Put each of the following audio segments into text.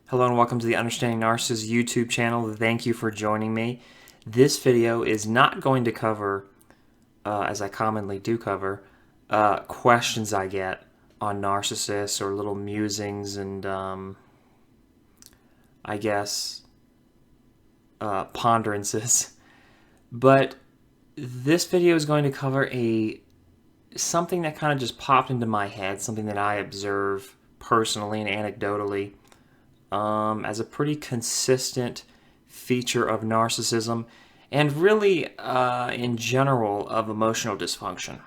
Hello and welcome to the Understanding Narcissists YouTube channel. Thank you for joining me. This video is not going to cover, as I commonly do cover, questions I get on narcissists or little musings and, I guess, ponderances. But this video is going to cover something that kind of just popped into my head, something that I observe personally and anecdotally as a pretty consistent feature of narcissism and really in general of emotional dysfunction.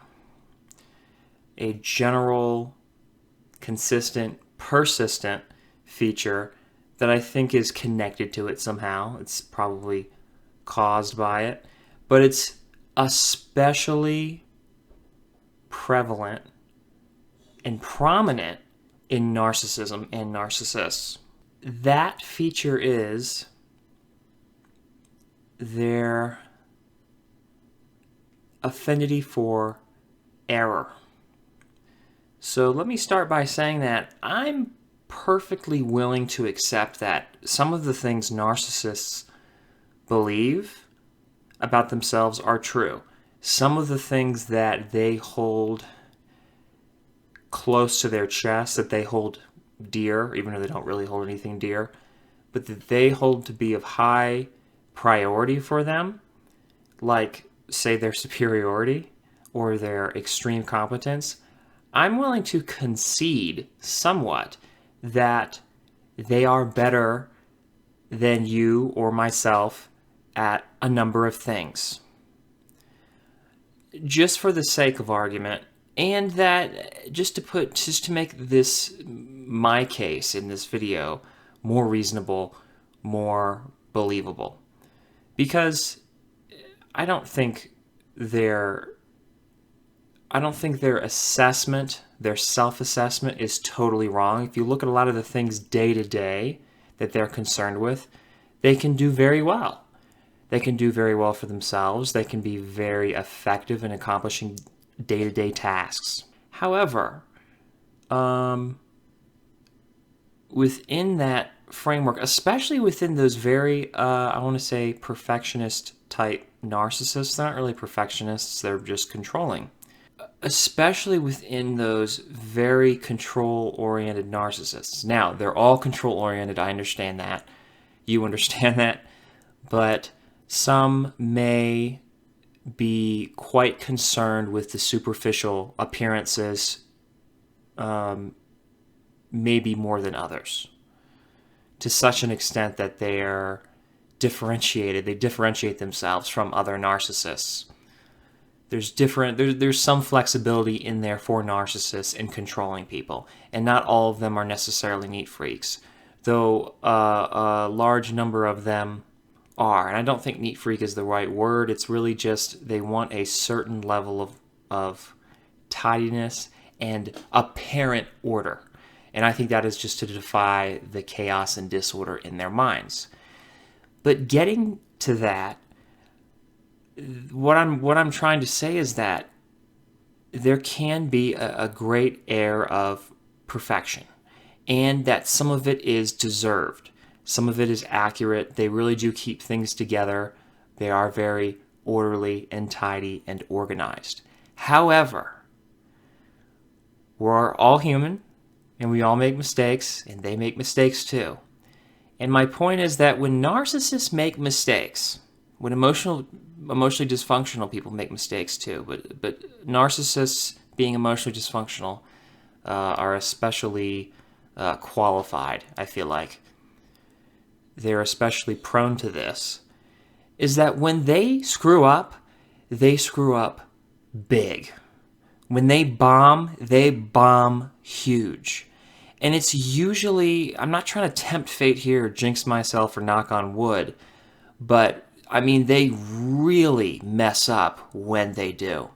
A general, consistent, persistent feature that I think is connected to it somehow. It's probably caused by it, but it's especially prevalent and prominent in narcissism and narcissists. That feature is their affinity for error. So let me start by saying that I'm perfectly willing to accept that some of the things narcissists believe about themselves are true. Some of the things that they hold close to their chest, that they hold dear, even though they don't really hold anything dear, but that they hold to be of high priority for them, like, say, their superiority or their extreme competence, I'm willing to concede somewhat that they are better than you or myself at a number of things. Just for the sake of argument, and that just to make this my case in this video more reasonable, more believable, because I don't think their assessment, their self-assessment is totally wrong. If you look at a lot of the things day to day that they're concerned with, they can do very well. They can do very well for themselves. They can be very effective in accomplishing day-to-day tasks. However, within that framework, especially within those very, I want to say, perfectionist type narcissists, they're not really perfectionists, they're just controlling. Especially within those very control-oriented narcissists. Now, they're all control-oriented, I understand that. You understand that. But some may be quite concerned with the superficial appearances, maybe more than others, to such an extent that they're differentiated. They differentiate themselves from other narcissists. There's some flexibility in there for narcissists in controlling people, and not all of them are necessarily neat freaks, though a large number of them are. And I don't think neat freak is the right word. It's really just they want a certain level of tidiness and apparent order. And I think that is just to defy the chaos and disorder in their minds. But getting to that, what I'm trying to say is that there can be a great air of perfection, and that some of it is deserved. Some of it is accurate. They really do keep things together. They are very orderly and tidy and organized. However, we're all human, and we all make mistakes, and they make mistakes too. And my point is that when narcissists make mistakes, when emotionally dysfunctional people make mistakes too, but narcissists being emotionally dysfunctional are especially qualified, I feel like. They're especially prone to this, is that when they screw up big. When they bomb huge. And it's usually, I'm not trying to tempt fate here or jinx myself or knock on wood, but I mean, they really mess up when they do.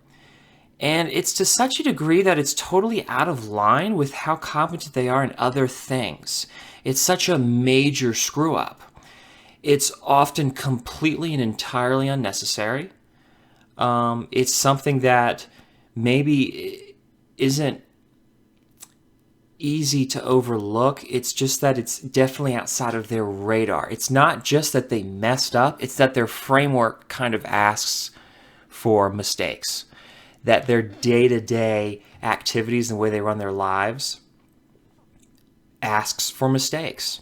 And it's to such a degree that it's totally out of line with how competent they are in other things. It's such a major screw up. It's often completely and entirely unnecessary. It's something that maybe isn't easy to overlook. It's just that it's definitely outside of their radar. It's not just that they messed up, it's that their framework kind of asks for mistakes. That their day-to-day activities and the way they run their lives asks for mistakes.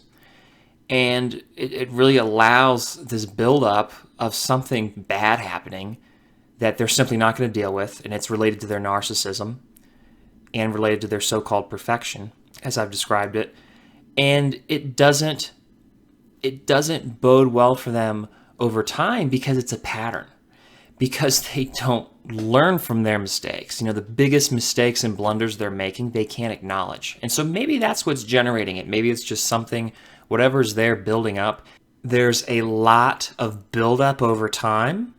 And it really allows this buildup of something bad happening that they're simply not going to deal with, and it's related to their narcissism and related to their so-called perfection, as I've described it. And it doesn't bode well for them over time because it's a pattern, because they don't learn from their mistakes. The biggest mistakes and blunders they're making, they can't acknowledge. And so maybe that's what's generating it. Maybe it's just something, whatever's there building up. There's a lot of buildup over time.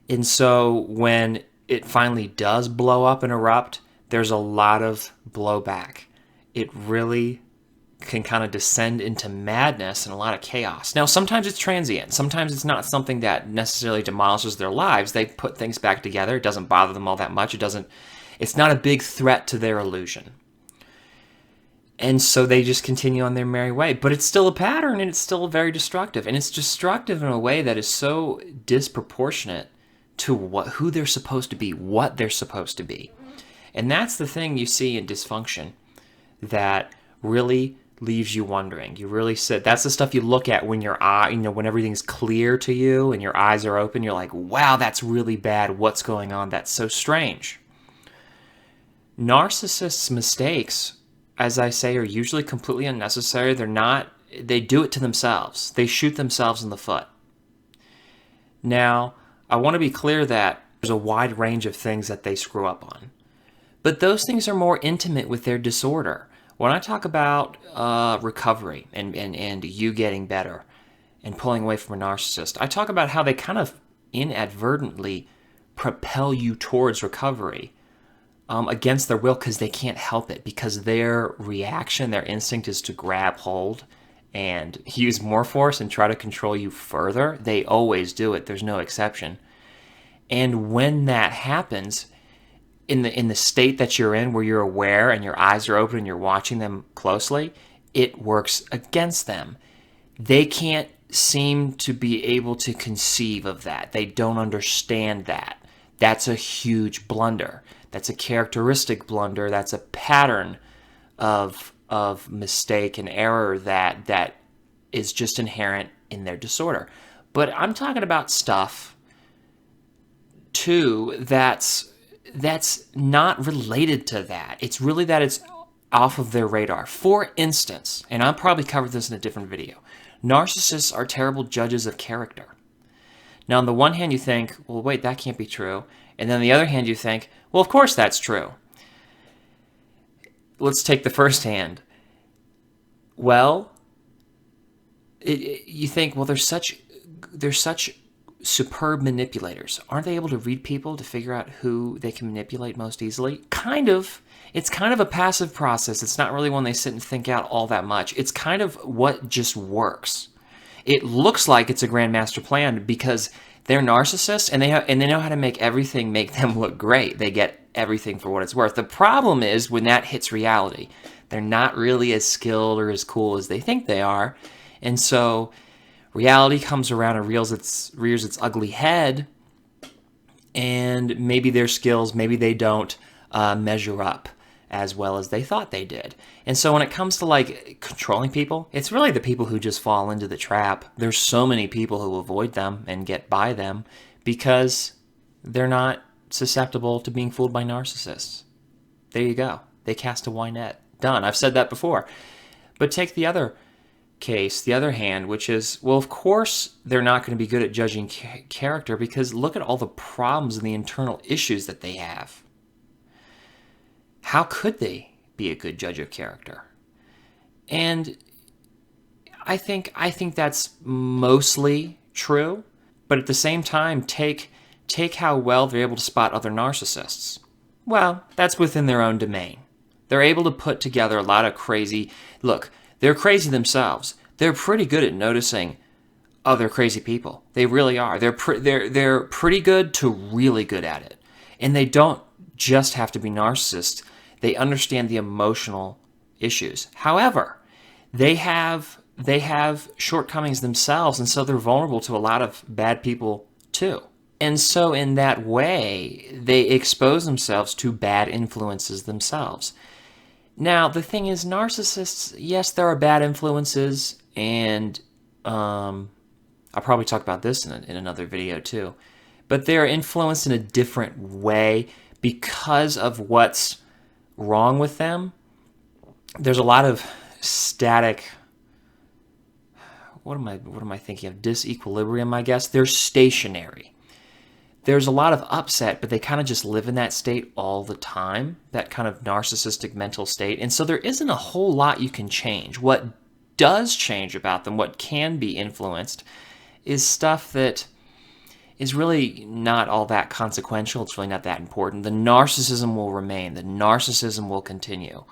And so when it finally does blow up and erupt, there's a lot of blowback. It really can kind of descend into madness and a lot of chaos. Now, sometimes it's transient. Sometimes it's not something that necessarily demolishes their lives. They put things back together. It doesn't bother them all that much. It's not a big threat to their illusion. And so they just continue on their merry way. But it's still a pattern, and it's still very destructive. And it's destructive in a way that is so disproportionate to who they're supposed to be, what they're supposed to be. And that's the thing you see in dysfunction that really leaves you wondering. You really sit. That's the stuff you look at when when everything's clear to you and your eyes are open. You're like, wow, that's really bad. What's going on? That's so strange. Narcissists' mistakes, as I say, are usually completely unnecessary. They do it to themselves. They shoot themselves in the foot. Now, I want to be clear that there's a wide range of things that they screw up on. But those things are more intimate with their disorder. When I talk about recovery and you getting better and pulling away from a narcissist, I talk about how they kind of inadvertently propel you towards recovery against their will because they can't help it, because their reaction, their instinct is to grab hold and use more force and try to control you further. They always do it. There's no exception. And when that happens, in the state that you're in, where you're aware and your eyes are open and you're watching them closely, it works against them. They can't seem to be able to conceive of that. They don't understand that. That's a huge blunder. That's a characteristic blunder. That's a pattern of mistake and error that is just inherent in their disorder. But I'm talking about stuff too that's not related to that. It's really that it's off of their radar. For instance, and I'll probably cover this in a different video, narcissists are terrible judges of character. Now, on the one hand, you think, well, wait, that can't be true. And then on the other hand, you think, well, of course that's true. Let's take the first hand. Well, you think, well, they're such superb manipulators. Aren't they able to read people to figure out who they can manipulate most easily? Kind of. It's kind of a passive process. It's not really one they sit and think out all that much. It's kind of what just works. It looks like it's a grand master plan because they're narcissists and they know how to make everything make them look great. They get everything for what it's worth. The problem is when that hits reality, they're not really as skilled or as cool as they think they are. And so reality comes around and rears its ugly head, and maybe their skills, maybe they don't measure up as well as they thought they did. And so when it comes to like controlling people, it's really the people who just fall into the trap. There's so many people who avoid them and get by them because they're not susceptible to being fooled by narcissists. There you go. They cast a wide net. Done. I've said that before. But take the other case, the other hand, which is, well, of course they're not going to be good at judging character because look at all the problems and the internal issues that they have. How could they be a good judge of character? And I think that's mostly true, but at the same time, take how well they're able to spot other narcissists. Well, that's within their own domain. They're able to put together a lot of crazy. Look, they're crazy themselves. They're pretty good at noticing other crazy people. They really are. They're pretty good to really good at it. And they don't just have to be narcissists. They understand the emotional issues. However, they have shortcomings themselves, and so they're vulnerable to a lot of bad people too. And so in that way, they expose themselves to bad influences themselves. Now, the thing is, narcissists, yes, there are bad influences, and I'll probably talk about this in another video too, but they're influenced in a different way because of what's wrong with them. There's a lot of static, what am I thinking of? Disequilibrium, I guess. They're stationary. There's a lot of upset, but they kind of just live in that state all the time, that kind of narcissistic mental state. And so there isn't a whole lot you can change. What does change about them, what can be influenced, is stuff that is really not all that consequential. It's really not that important. The narcissism will remain. The narcissism will continue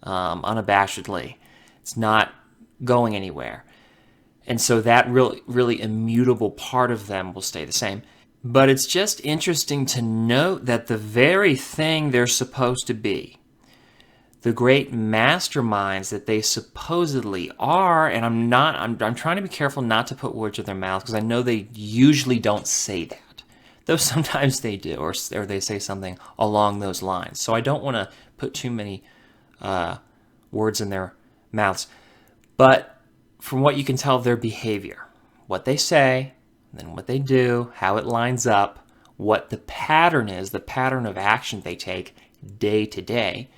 unabashedly. It's not going anywhere. And so that really immutable part of them will stay the same. But it's just interesting to note that the very thing they're supposed to be, the great masterminds that they supposedly are, and I'm trying to be careful not to put words in their mouth because I know they usually don't say that, though sometimes they do, or they say something along those lines. So I don't want to put too many words in their mouths. But from what you can tell of their behavior, what they say, then what they do, how it lines up, what the pattern is, the pattern of action they take day to day,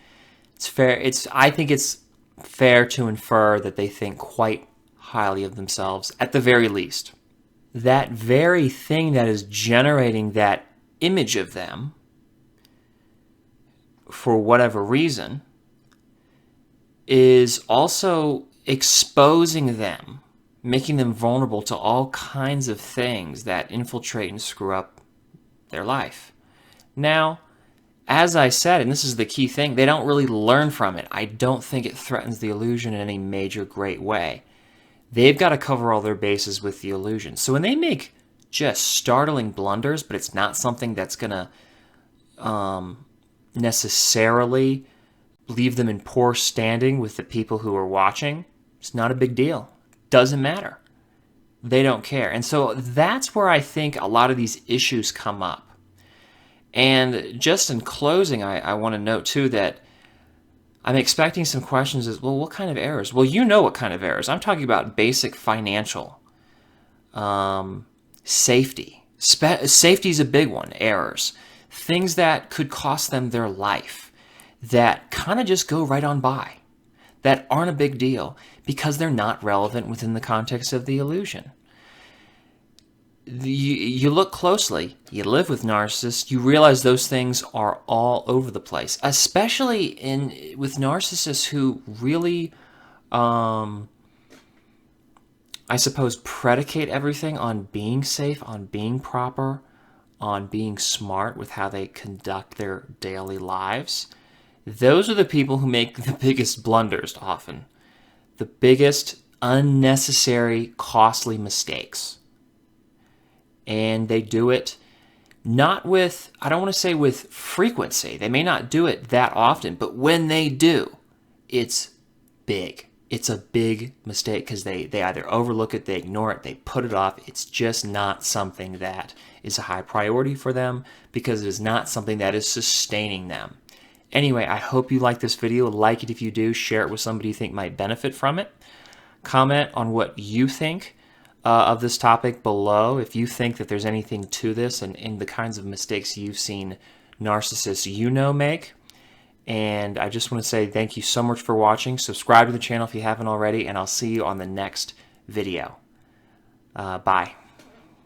I think it's fair to infer that they think quite highly of themselves, at the very least. That very thing that is generating that image of them, for whatever reason, is also exposing them, making them vulnerable to all kinds of things that infiltrate and screw up their life. Now, as I said, and this is the key thing, they don't really learn from it. I don't think it threatens the illusion in any major great way. They've got to cover all their bases with the illusion. So when they make just startling blunders, but it's not something that's going to necessarily leave them in poor standing with the people who are watching, it's not a big deal. Doesn't matter. They don't care. And so that's where I think a lot of these issues come up. And just in closing, I want to note too that I'm expecting some questions as, well, what kind of errors? Well, you know what kind of errors. I'm talking about basic financial safety. Safety is a big one, errors. Things that could cost them their life that kind of just go right on by, that aren't a big deal because they're not relevant within the context of the illusion. You look closely, you live with narcissists, you realize those things are all over the place, especially with narcissists who really, I suppose, predicate everything on being safe, on being proper, on being smart with how they conduct their daily lives. Those are the people who make the biggest blunders often, the biggest unnecessary, costly mistakes. And they do it not with, I don't want to say with frequency. They may not do it that often, but when they do, it's big. It's a big mistake because they either overlook it, they ignore it, they put it off. It's just not something that is a high priority for them because it is not something that is sustaining them. Anyway, I hope you like this video. Like it if you do. Share it with somebody you think might benefit from it. Comment on what you think of this topic below. If you think that there's anything to this and the kinds of mistakes you've seen narcissists make. And I just want to say thank you so much for watching. Subscribe to the channel if you haven't already, and I'll see you on the next video. Bye.